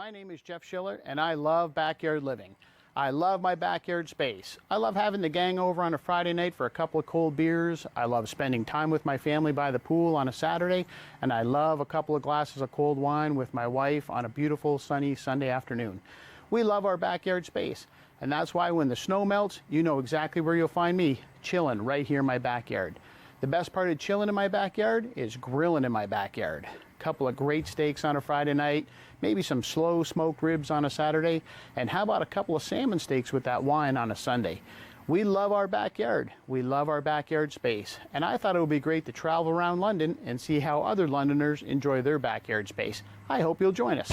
my name is Jeff Schiller, and I love backyard living. I love my backyard space. I love having the gang over on a Friday night for a couple of cold beers. I love spending time with my family by the pool on a Saturday, and I love a couple of glasses of cold wine with my wife on a beautiful sunny Sunday afternoon. We love our backyard space, and that's why when the snow melts, you know exactly where you'll find me, chilling right here in my backyard. The best part of chilling in my backyard is grilling in my backyard. A couple of great steaks on a Friday night, maybe some slow smoked ribs on a Saturday, and how about a couple of salmon steaks with that wine on a Sunday? We love our backyard. We love our backyard space. And I thought it would be great to travel around London and see how other Londoners enjoy their backyard space. I hope you'll join us.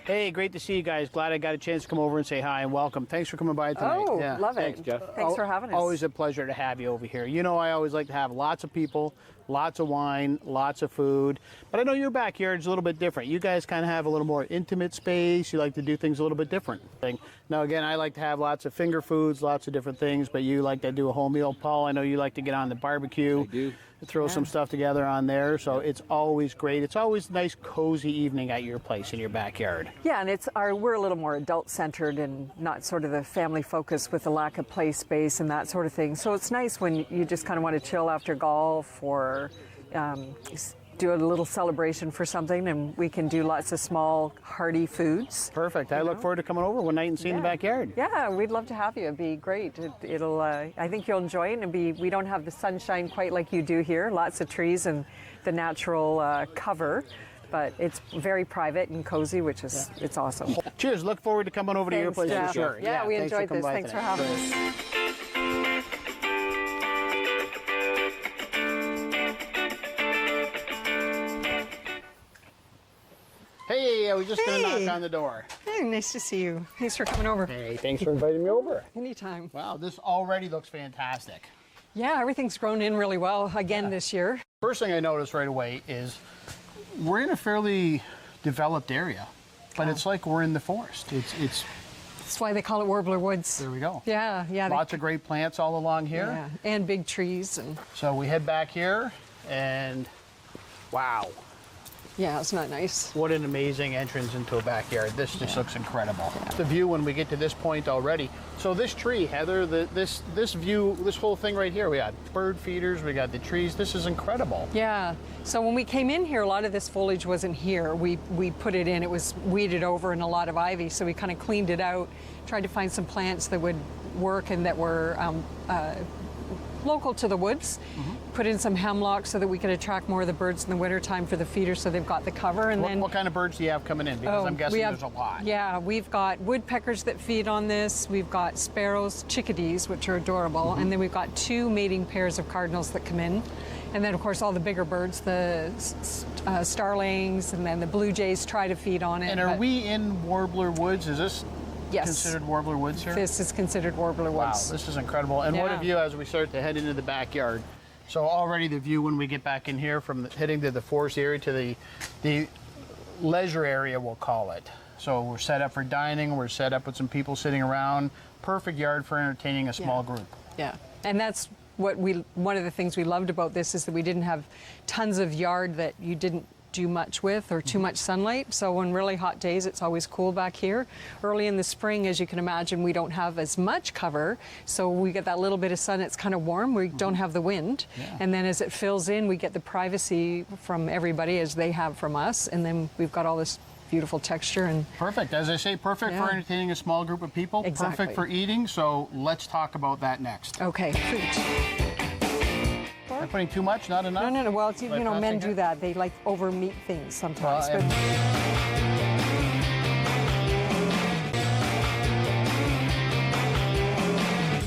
Hey, great to see you guys. Glad I got a chance to come over and say hi and welcome. Thanks for coming by tonight. Oh, yeah. love it. Thanks, Jeff. Thanks for having us. Always a pleasure to have you over here. You know, I always like to have lots of people, lots of wine, lots of food. But I know your backyard's a little bit different. You guys kind of have a little more intimate space. You like to do things a little bit different. Now, again, I like to have lots of finger foods, lots of different things, but you like to do a whole meal. Paul, I know you like to get on the barbecue. I do. Throw some stuff together on there, so it's always great. It's always a nice, cozy evening at your place in your backyard. Yeah, and we're a little more adult-centered and not sort of the family focus with the lack of play space and that sort of thing. So it's nice when you just kind of want to chill after golf or do a little celebration for something, and we can do lots of small, hearty foods. Perfect. I look forward to coming over one night and seeing the backyard. Yeah, we'd love to have you. It'd be great. I think you'll enjoy it. We don't have the sunshine quite like you do here. Lots of trees and the natural cover, but it's very private and cozy, which is it's awesome. Cheers. Look forward to coming over to your place Jeff. for sure. Yeah, we enjoyed this. Thanks for having us. Hey, I was just going to knock on the door. Hey, nice to see you. Thanks for coming over. Hey, thanks for inviting me over. Anytime. Wow, this already looks fantastic. Yeah, everything's grown in really well again this year. First thing I noticed right away is we're in a fairly developed area, but it's like we're in the forest. That's why they call it Warbler Woods. There we go. Yeah. Lots of great plants all along here. Yeah, and big trees. So we head back here, and wow. Yeah, it's not nice. What an amazing entrance into a backyard. This just looks incredible. Yeah. The view when we get to this point already. So this tree, Heather, this view, this whole thing right here, we got bird feeders, we got the trees. This is incredible. Yeah. So when we came in here, a lot of this foliage wasn't here. We put it in, it was weeded over and a lot of ivy, so we kind of cleaned it out, tried to find some plants that would work and that were local to the woods. Put in some hemlock so that we could attract more of the birds in the wintertime for the feeder, so they've got the cover. And what kind of birds do you have coming in? Because I'm guessing there's a lot. Yeah, we've got woodpeckers that feed on this. We've got sparrows, chickadees, which are adorable. And then we've got 2 mating pairs of cardinals that come in. And then, of course, all the bigger birds, the starlings, and then the blue jays try to feed on it. And are we in Warbler Woods? Is this considered Warbler Woods here? This is considered Warbler Woods. Wow, this is incredible. And what a view as we start to head into the backyard. So already the view when we get back in here from heading to the forest area to the leisure area, we'll call it. So we're set up for dining, we're set up with some people sitting around. Perfect yard for entertaining a small group. Yeah, and that's one of the things we loved about this is that we didn't have tons of yard that you didn't do much with or too much sunlight. So on really hot days, it's always cool back here. Early in the spring, as you can imagine, we don't have as much cover. So we get that little bit of sun, it's kind of warm. We don't have the wind. Yeah. And then as it fills in, we get the privacy from everybody as they have from us. And then we've got all this beautiful texture. And perfect. As I say, perfect for entertaining a small group of people. Exactly. Perfect for eating. So let's talk about that next. Okay, food. Am I putting too much? Not enough? No. Well, you know, men do that. They like over meat things sometimes.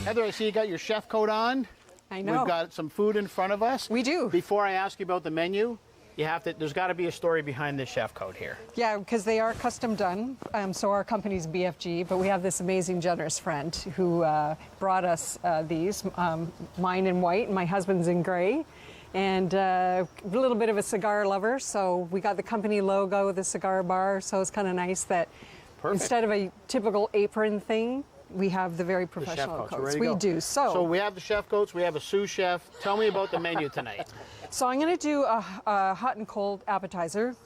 Heather, I see you got your chef coat on. I know. We've got some food in front of us. We do. Before I ask you about the menu, you have to. There's got to be a story behind this chef coat here. Yeah, because they are custom done. So our company's BFG, but we have this amazing, generous friend who brought us these. Mine in white, and my husband's in gray. And a little bit of a cigar lover, so we got the company logo, the cigar bar. So it's kind of nice that instead of a typical apron thing, we have the very professional coats. We do. So we have the chef coats. We have a sous chef. Tell me about the menu tonight. So I'm going to do a hot and cold appetizer,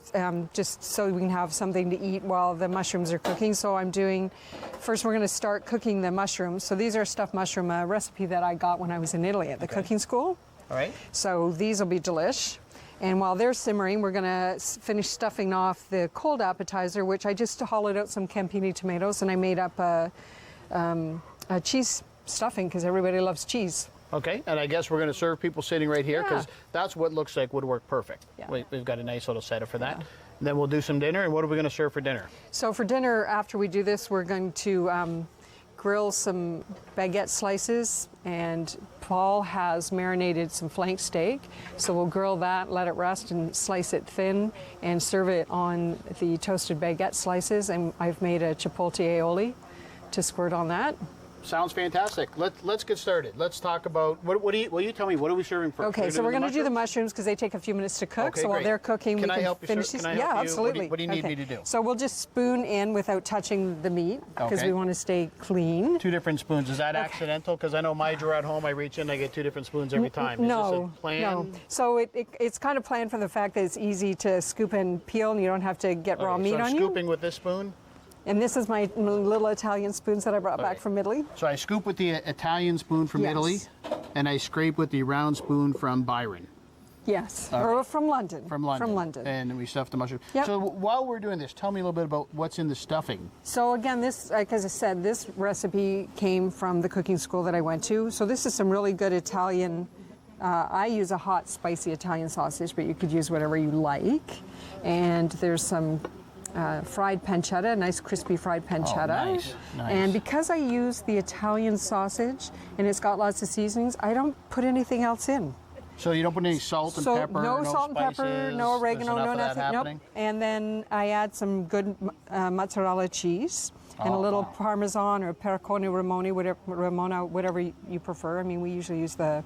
just so we can have something to eat while the mushrooms are cooking. So I'm doing, first we're going to start cooking the mushrooms. So these are stuffed mushroom, a recipe that I got when I was in Italy at the cooking school. All right. So these will be delish. And while they're simmering, we're going to finish stuffing off the cold appetizer, which I just hollowed out some Campini tomatoes, and I made up a cheese stuffing because everybody loves cheese. Okay, and I guess we're going to serve people sitting right here because Yeah. that's what looks like would work perfect. Yeah. We've got a nice little setup for that. And then we'll do some dinner. And what are we going to serve for dinner? So for dinner, after we do this, we're going to grill some baguette slices, and Paul has marinated some flank steak. So we'll grill that, let it rest, and slice it thin and serve it on the toasted baguette slices. And I've made a Chipotle aioli to squirt on that. Sounds fantastic. Let's get started. Let's talk about, will you tell me, what are we serving first? Okay, so we're going to do the mushrooms because they take a few minutes to cook. Okay, So while great. they're cooking, Can we I can help you, finish sir? these. Can I Yeah, help you? absolutely. What do you need Okay. me to do? So we'll just spoon in without touching the meat because Okay. we want to stay clean. 2 different spoons. Is that accidental? Because I know my drawer at home, I reach in, I get 2 different spoons every time. Is No, this a plan? no. So it's kind of planned from the fact that it's easy to scoop and peel, and you don't have to get raw Okay, meat so I'm on you. scooping with this spoon. And this is my little Italian spoons that I brought back Okay. from Italy. So I scoop with the Italian spoon from Yes. Italy, and I scrape with the round spoon from Byron. Yes, All or right. from London. From London. From London. And we stuff the mushroom. Yep. So while we're doing this, tell me a little bit about what's in the stuffing. So again, this, like as I said, this recipe came from the cooking school that I went to. So this is some really good Italian. I use a hot, spicy Italian sausage, but you could use whatever you like. And there's some fried pancetta, nice crispy fried pancetta. Oh, nice, nice. And because I use the Italian sausage and it's got lots of seasonings, I don't put anything else in. So you don't put any salt and So pepper, no salt and pepper, spices, no there's oregano, enough no of that nothing. Nope. happening? And then I add some good mozzarella cheese and a little Parmesan or Pecorino Ramona, whatever you prefer. I mean, we usually use the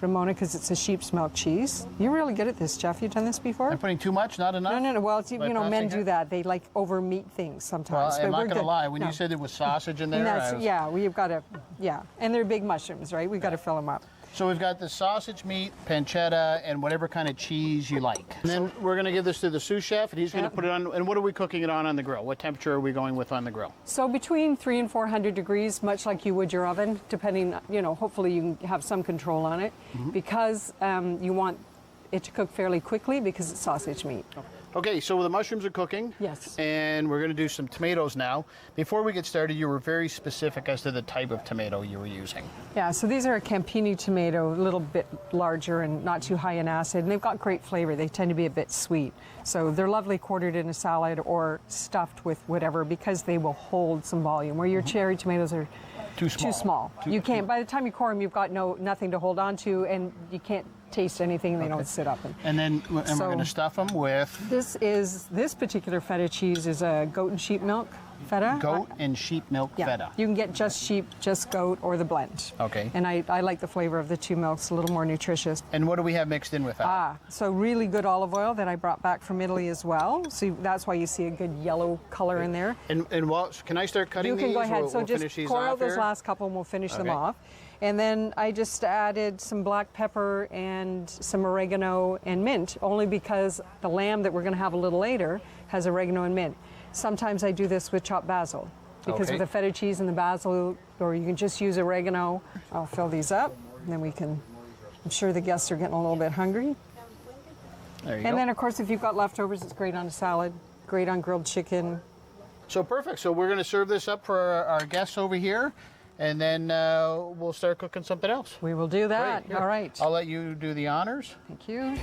Ramona because it's a sheep's milk cheese. You're really good at this, Jeff. You've done this before? I'm putting too much, not enough? No. Well, it's, By you know, men passing do it? that. They like over meat things Well, sometimes. I'm but not we're going to good. lie. When No. you said there was sausage in there, And I that's, was- yeah, we've got to, yeah. And they're big mushrooms, right? We've got to fill them up. So we've got the sausage meat, pancetta, and whatever kind of cheese you like. And then we're going to give this to the sous chef, and he's going to Yep. put it on. And what are we cooking it on the grill? What temperature are we going with on the grill? So between 300 and 400 degrees, much like you would your oven, depending, you know, hopefully you can have some control on it because you want it to cook fairly quickly because it's sausage meat. Okay, so the mushrooms are cooking. Yes. And we're going to do some tomatoes now. Before we get started, you were very specific as to the type of tomato you were using. Yeah, so these are a Campini tomato, a little bit larger and not too high in acid, and they've got great flavor. They tend to be a bit sweet. So they're lovely quartered in a salad or stuffed with whatever because they will hold some volume, where your cherry tomatoes are Too small. You can't, by the time you core them, you've got nothing to hold on to, and you can't taste anything, they don't sit up. And then we're So- going to stuff them with This particular feta cheese is a goat and sheep milk feta. goat and sheep milk Yeah, feta. you can get just sheep, just goat, or the blend. Okay. And I like the flavor of the two milks, a little more nutritious. And what do we have mixed in with that? So really good olive oil that I brought back from Italy as well. So that's why you see a good yellow color in there. And what, can I start cutting You these? can go ahead. We'll, so we'll just finish these pour off out those here? last couple and we'll finish them Okay. off. And then I just added some black pepper and some oregano and mint, only because the lamb that we're going to have a little later has oregano and mint. Sometimes I do this with chopped basil, because Okay. with the feta cheese and the basil, or you can just use oregano. I'll fill these up, and then we can, I'm sure the guests are getting a little bit hungry. There you And go. then, of course, if you've got leftovers, it's great on a salad, great on grilled chicken. So perfect. So we're going to serve this up for our guests over here, and then we'll start cooking something else. We will do that. Great. Here. All right. I'll let you do the honors. Thank you.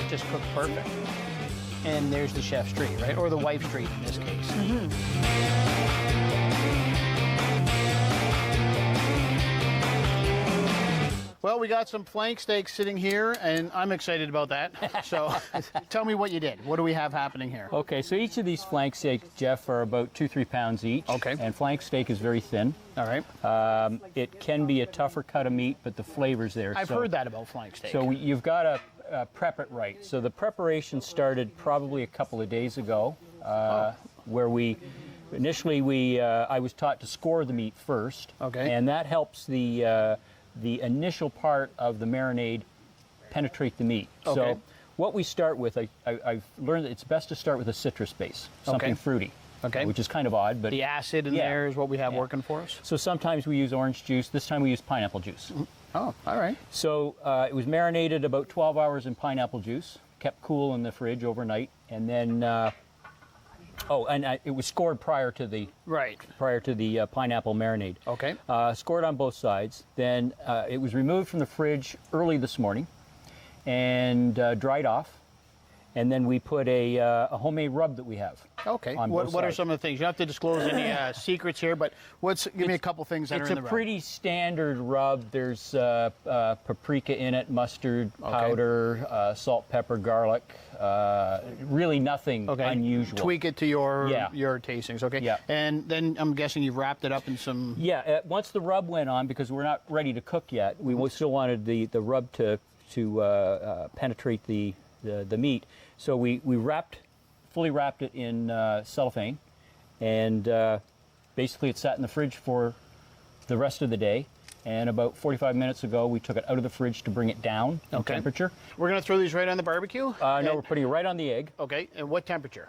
Just cooked perfect. and there's the chef's treat, right? Or the wife's treat in this case. Well, we got some flank steak sitting here, and I'm excited about that. So tell me what you did. What do we have happening here? Okay, so each of these flank steaks, Jeff, are about 2-3 pounds each. Okay. And flank steak is very thin. All right. It can be a tougher cut of meat, but the flavor's there. I've heard that about flank steak. So you've got to prep it right. So the preparation started probably a couple of days ago, where initially I was taught to score the meat first. Okay. And that helps the initial part of the marinade penetrate the meat. Okay. So what we start with, I've learned that it's best to start with a citrus base, something Okay. fruity. Okay. Which is kind of odd, but the acid in Yeah. there is what we have Yeah. working for us. so sometimes we use orange juice. This time we use pineapple juice. Oh, all right. So it was marinated about 12 hours in pineapple juice, kept cool in the fridge overnight, and then it was scored prior to the Right. pineapple marinade. Okay. Scored on both sides. Then it was removed from the fridge early this morning and dried off. And then we put a homemade rub that we have. Okay. on What both are sides. some of the things? You don't have to disclose any secrets here, but give me a couple things that are It's in the a rub. pretty standard rub. There's paprika in it, mustard powder, salt, pepper, garlic. Really nothing unusual. Tweak it to your Yeah. tastings. Okay. Yeah. And then I'm guessing you've wrapped it up in some. Yeah. Once the rub went on, because we're not ready to cook yet, we still wanted the rub to penetrate the meat. So we fully wrapped it in cellophane, and basically it sat in the fridge for the rest of the day. And about 45 minutes ago, we took it out of the fridge to bring it down in temperature. We're going to throw these right on the barbecue? No, we're putting it right on the egg. Okay. And what temperature?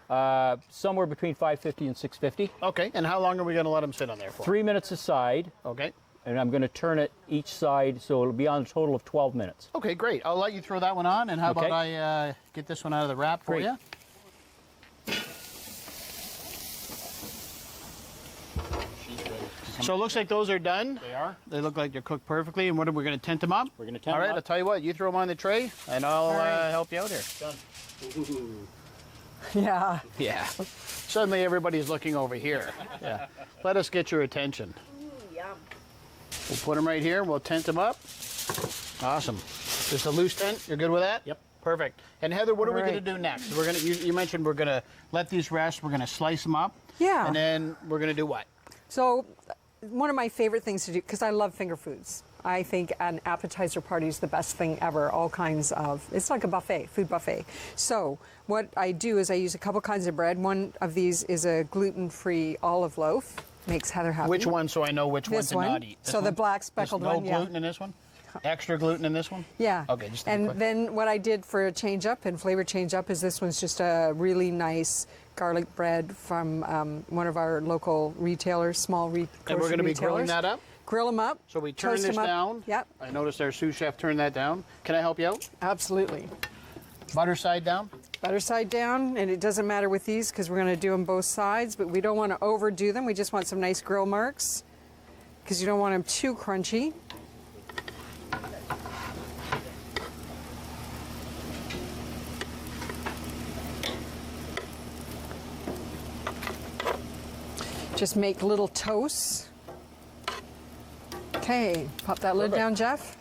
Somewhere between 550 and 650. Okay. And how long are we going to let them sit on there for? 3 minutes aside, Okay. and I'm going to turn it each side, so it'll be on a total of 12 minutes. Okay, great. I'll let you throw that one on, and how Okay. about I get this one out of the wrap for Great. you? So it looks like those are done. They are. They look like they're cooked perfectly. And what are we going to tent them up? We're gonna tent All right, them up. I'll tell you what. You throw them on the tray, and I'll right. help you out here. Done. Yeah. Yeah. Suddenly everybody's looking over here. Yeah. Let us get your attention. Yum. We'll put them right here. We'll tent them up. Awesome. Just a loose tent. You're good with that? Yep. Perfect. And Heather, what are we All going to right. do next? We're going to. You mentioned we're going to let these rest. We're going to slice them up. Yeah. And then we're going to do what? So, one of my favorite things to do, because I love finger foods. I think an appetizer party is the best thing ever. All kinds of, it's like a buffet, food buffet. So, what I do is I use a couple kinds of bread. One of these is a gluten-free olive loaf. Makes Heather happy. Which one, so I know which one This to one. not eat? This So the one? black speckled There's one, no yeah. gluten in this one? Extra gluten in this one? Yeah. Okay, just to be and quick. then what I did for a change up and flavor change up is this one's just a really nice garlic bread from one of our local retailers, small And we're grocery going to be retailers. grilling that up? Grill them up. So we turn toast this them up. down. Yep, I noticed our sous chef turned that down. Can I help you out? absolutely. Butter side down? Butter side down, and it doesn't matter with these because we're going to do them both sides, but we don't want to overdo them. We just want some nice grill marks because you don't want them too crunchy. Just make little toasts. Okay, pop that lid Perfect. down, Jeff.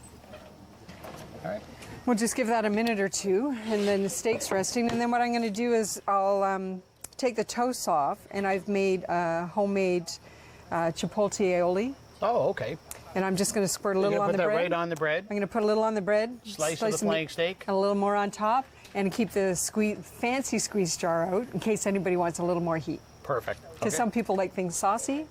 All right. We'll just give that a minute or two, and then the steak's resting. And then what I'm going to do is I'll take the toast off, and I've made a homemade Chipotle aioli. Oh, okay. And I'm just going to squirt a You're little going on to the put that bread. right on the bread? I'm going to put a little on the bread. Slice of the some meat, flank steak? and a little more on top, and keep the fancy squeeze jar out in case anybody wants a little more heat. Perfect. Because some people like things saucy,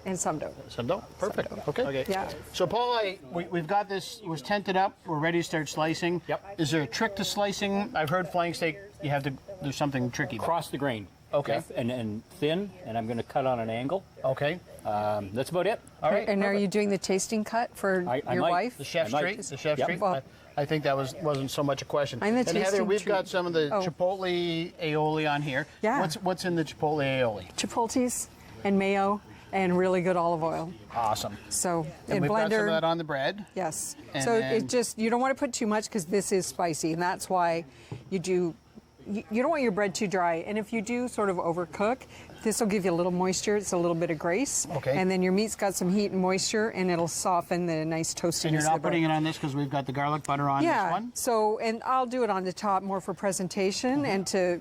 and some don't. Some don't. Perfect. Okay. Yeah. So, Paul, we've got this. It was tented up. We're ready to start slicing. Yep. Is there a trick to slicing? I've heard flank steak. You have to. There's something tricky. about it. Cross the grain. Okay. Jeff, and thin, and I'm going to cut on an angle. Okay. That's about it. All right. And are perfect. you doing the tasting cut for I your might. wife? The chef's I might. treat. The chef's Yep. treat. Well- I think that wasn't so much a question. I'm the and Heather, tasting we've got treat. some of the Oh. Chipotle aioli on here. Yeah. What's in the Chipotle aioli? Chipotles and mayo and really good olive oil. Awesome. So And in we've got some of blender, that on the bread. yes. And So then- you don't want to put too much because this is spicy, and that's why you do you don't want your bread too dry. And if you do sort of overcook, this will give you a little moisture. It's a little bit of grace. Okay. And then your meat's got some heat and moisture, and it'll soften the nice toastiness. And you're of not the bread. putting it on this because we've got the garlic butter on this one? So, and I'll do it on the top more for presentation and to,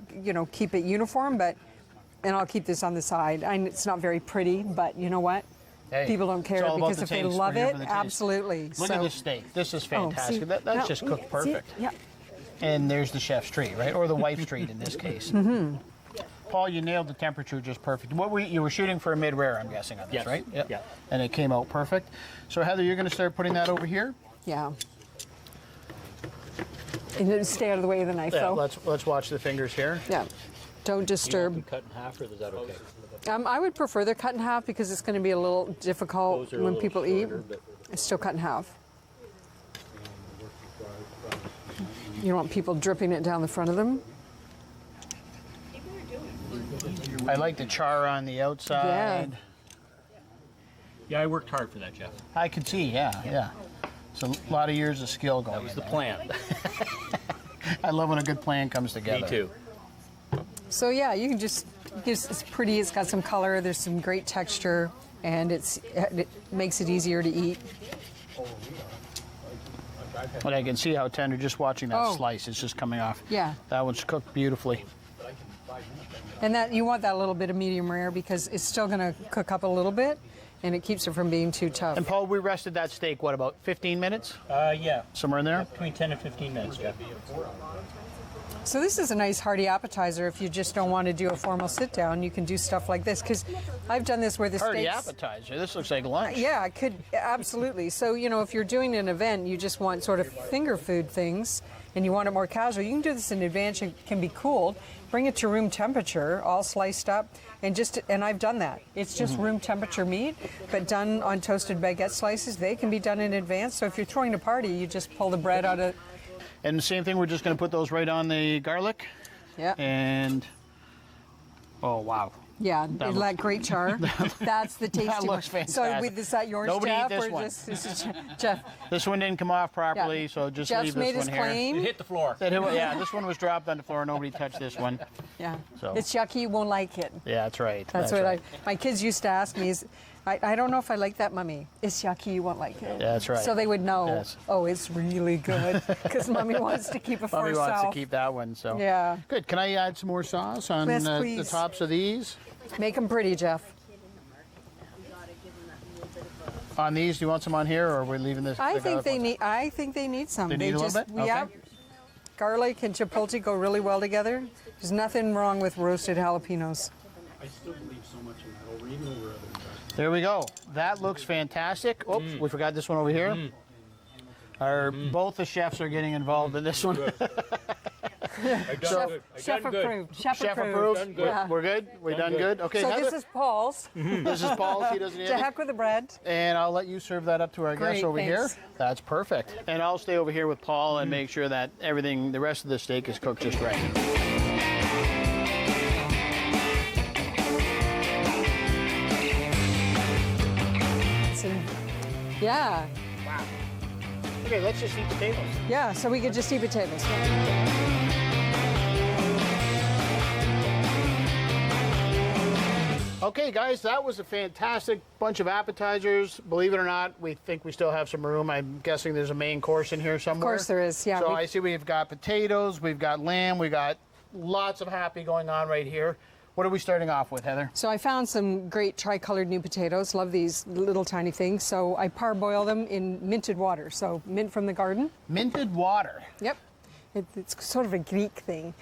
keep it uniform, and I'll keep this on the side. It's not very pretty, but you know what? Hey, people don't it's care all about because the if they taste. love We're here it, for the taste. absolutely. Look at this steak. This is fantastic. see? That's No, just cooked see? perfect. Yeah. And there's the chef's treat, right? Or the wife's treat in this case. Mm-hmm. Paul, you nailed the temperature just perfect. You were shooting for a mid-rare, I'm guessing, on this, Yes. right? Yeah. And it came out perfect. So Heather, you're going to start putting that over here? Yeah. And then stay out of the way of the knife, Yeah, though. let's watch the fingers here. Yeah. Don't disturb. Cut in half, or is that okay? I would prefer they're cut in half because it's going to be a little difficult Those are a when little people shorter, eat. but- It's still cut in half. You don't want people dripping it down the front of them. I like the char on the outside. Yeah, I worked hard for that, Jeff. I could see, yeah. It's a lot of years of skill going That was in the there. plan. I love when a good plan comes together. Me too. So yeah, you can it's pretty, it's got some color, there's some great texture, and it makes it easier to eat. But I can see how tender just watching that Oh. slice. It's just coming off. Yeah. That one's cooked beautifully. And that you want that little bit of medium rare because it's still going to cook up a little bit, and it keeps it from being too tough. And Paul, we rested that steak, what, about 15 minutes? Yeah. Somewhere in there? Between 10 and 15 minutes, Jeff. So this is a nice hearty appetizer. If you just don't want to do a formal sit down, you can do stuff like this. Because I've done this where the Hearty steaks. appetizer. This looks like lunch. Yeah, it could absolutely. So if you're doing an event, you just want sort of finger food things, and you want it more casual. You can do this in advance. It can be cooled. Bring it to room temperature, all sliced up, and I've done that. It's just room temperature meat, but done on toasted baguette slices. They can be done in advance. So if you're throwing a party, you just pull the bread out of. And the same thing, we're just going to put those right on the garlic. Yeah. And, oh, wow. Yeah, isn't that great char? That's the tasty That looks one. fantastic. So is that yours, Nobody eat Jeff? this or one. this is Jeff? This one didn't come off properly, Yeah. so just Jeff's leave made this his one here. claim. It hit the floor. Yeah, this one was dropped on the floor. Nobody touched this one. Yeah. So- It's yucky, you won't like it. Yeah, that's right. That's what my kids used to ask me is, I don't know if I like that, Mummy. It's yucky, you won't like it. Yeah, that's right. So they would know, Yes. oh, it's really good, because Mummy wants to keep it for Mommy herself. wants to keep that one, so. Yeah. Good. Can I add some more sauce on Yes, the please. tops of these? Make them pretty, Jeff. On these, do you want some on here, or are we leaving this? I the think garlic ones? I think they need some. They need a little bit? Yeah. Okay. Garlic and chipotle go really well together. There's nothing wrong with roasted jalapenos. I still believe so much in that over even over other investments. There we go. That looks fantastic. Oops, we forgot this one over here. Both the chefs are getting involved in this one. Chef approved. Chef approved. Done good. Yeah. We're good. We done good. Okay. So Heather, this is Paul's. this is Paul's. He doesn't need To it. heck with the bread. And I'll let you serve that up to our guests Great, over here. thanks. That's perfect. And I'll stay over here with Paul and make sure that everything, the rest of the steak is cooked just right. Yeah. Wow. Okay, let's just eat potatoes. Yeah, so we could just eat potatoes. Okay, guys, that was a fantastic bunch of appetizers. Believe it or not, we think we still have some room. I'm guessing there's a main course in here somewhere. Of course there is, yeah. So I see we've got potatoes, we've got lamb, we've got lots of happy going on right here. What are we starting off with, Heather? So I found some great tri-colored new potatoes. Love these little tiny things. So I parboil them in minted water. So mint from the garden. Minted water. Yep. It's sort of a Greek thing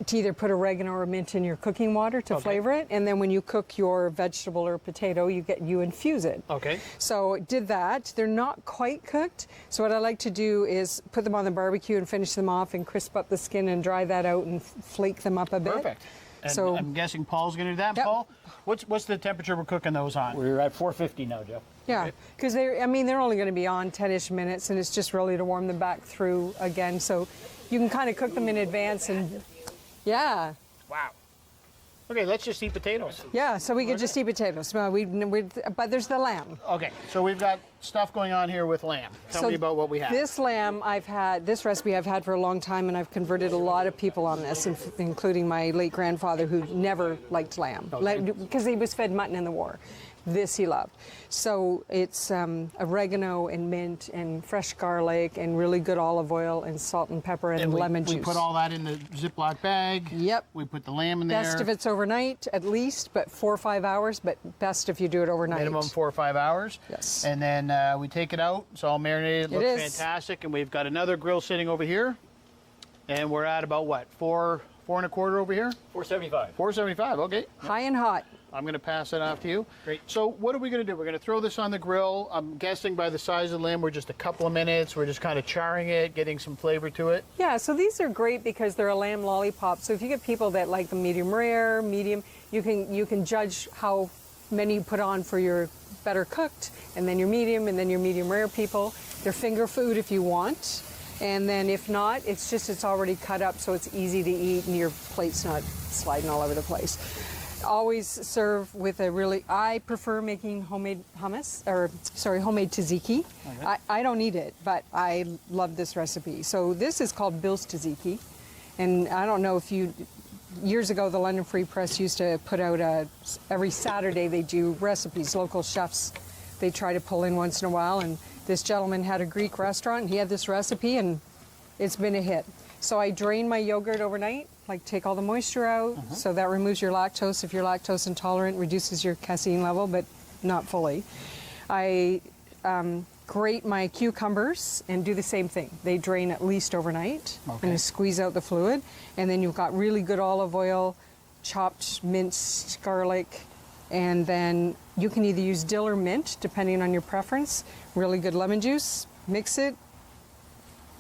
to either put oregano or mint in your cooking water to flavor it, and then when you cook your vegetable or potato, you infuse it. Okay. So did that. They're not quite cooked. So what I like to do is put them on the barbecue and finish them off and crisp up the skin and dry that out and flake them up a bit. Perfect. And So- I'm guessing Paul's going to do that. Yep. Paul, what's the temperature we're cooking those on? We're at 450 now, Jeff. Yeah, because they're only going to be on 10-ish minutes, and it's just really to warm them back through again. So you can kind of cook them in advance, and yeah. Wow. Okay, let's just eat potatoes. Yeah, so we could just eat potatoes. Well, but there's the lamb. Okay, so we've got stuff going on here with lamb. Tell me about what we have. This lamb this recipe I've had for a long time, and I've converted a lot of people on this, including my late grandfather who never liked lamb because he was fed mutton in the war. This he loved. So it's oregano and mint and fresh garlic and really good olive oil and salt and pepper and lemon juice. We put all that in the Ziploc bag. Yep. We put the lamb in there. Best if it's overnight, at least, but 4 or 5 hours, but best if you do it overnight. Minimum 4 or 5 hours. Yes. And then we take it out. It's all marinated. It looks fantastic. And we've got another grill sitting over here. And we're at about what? 4 and a quarter over here? 475. 475, okay. High and hot. I'm going to pass that off to you. Great. So what are we going to do? We're going to throw this on the grill. I'm guessing by the size of the lamb, we're just a couple of minutes. We're just kind of charring it, getting some flavor to it. Yeah, so these are great because they're a lamb lollipop. So if you get people that like the medium rare, medium, you can judge how many you put on for your better cooked, and then your medium, and then your medium rare people. They're finger food if you want. And then if not, it's already cut up so it's easy to eat and your plate's not sliding all over the place. Always serve with I prefer making homemade hummus, homemade tzatziki. Okay. I don't eat it, but I love this recipe. So this is called Bill's Tzatziki. And I don't know if years ago, the London Free Press used to put out every Saturday they do recipes, local chefs. They try to pull in once in a while, and this gentleman had a Greek restaurant, and he had this recipe, and it's been a hit. So I drain my yogurt overnight, like take all the moisture out, so that removes your lactose. If you're lactose intolerant, reduces your casein level, but not fully. I grate my cucumbers and do the same thing. They drain at least overnight, and I squeeze out the fluid. And then you've got really good olive oil, chopped minced garlic, and then you can either use dill or mint, depending on your preference. Really good lemon juice, mix it,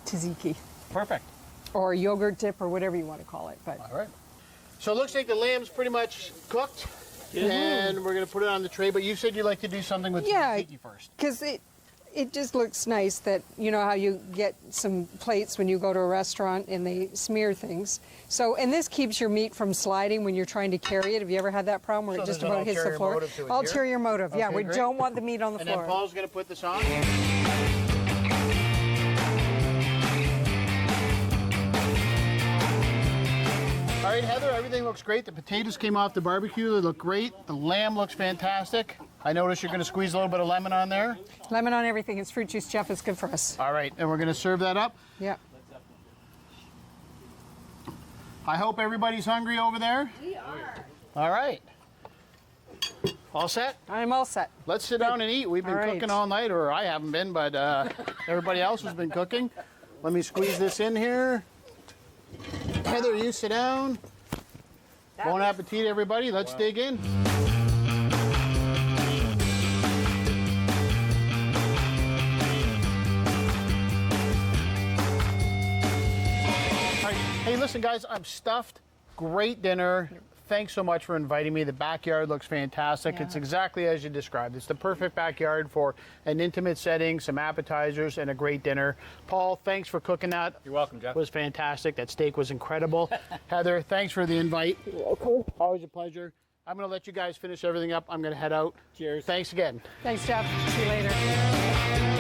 tzatziki. Perfect. Or yogurt dip, or whatever you want to call it. But all right. So it looks like the lamb's pretty much cooked, and we're going to put it on the tray. But you said you like to do something with tzatziki first. Because it just looks nice that, you know how you get some plates when you go to a restaurant and they smear things. So, and this keeps your meat from sliding when you're trying to carry it. Have you ever had that problem where it just about hits the floor? Ulterior motive, yeah. We don't want the meat on the floor. And then Paul's going to put this on. All right, Heather, everything looks great. The potatoes came off the barbecue. They look great. The lamb looks fantastic. I notice you're going to squeeze a little bit of lemon on there. Lemon on everything. It's fruit juice, Jeff. It's good for us. All right, and we're going to serve that up. Yeah. I hope everybody's hungry over there. We are. All right. All set? I'm all set. Let's sit down and eat. We've been cooking all night, or I haven't been, but everybody else has been cooking. Let me squeeze this in here. Heather, you sit down. Bon appetit, everybody. Let's dig in. All right. Hey, listen, guys, I'm stuffed. Great dinner. Thanks so much for inviting me. The backyard looks fantastic. Yeah. It's exactly as you described. It's the perfect backyard for an intimate setting, some appetizers, and a great dinner. Paul, thanks for cooking that. You're welcome, Jeff. It was fantastic. That steak was incredible. Heather, thanks for the invite. You're welcome. Always a pleasure. I'm going to let you guys finish everything up. I'm going to head out. Cheers. Thanks again. Thanks, Jeff. See you later.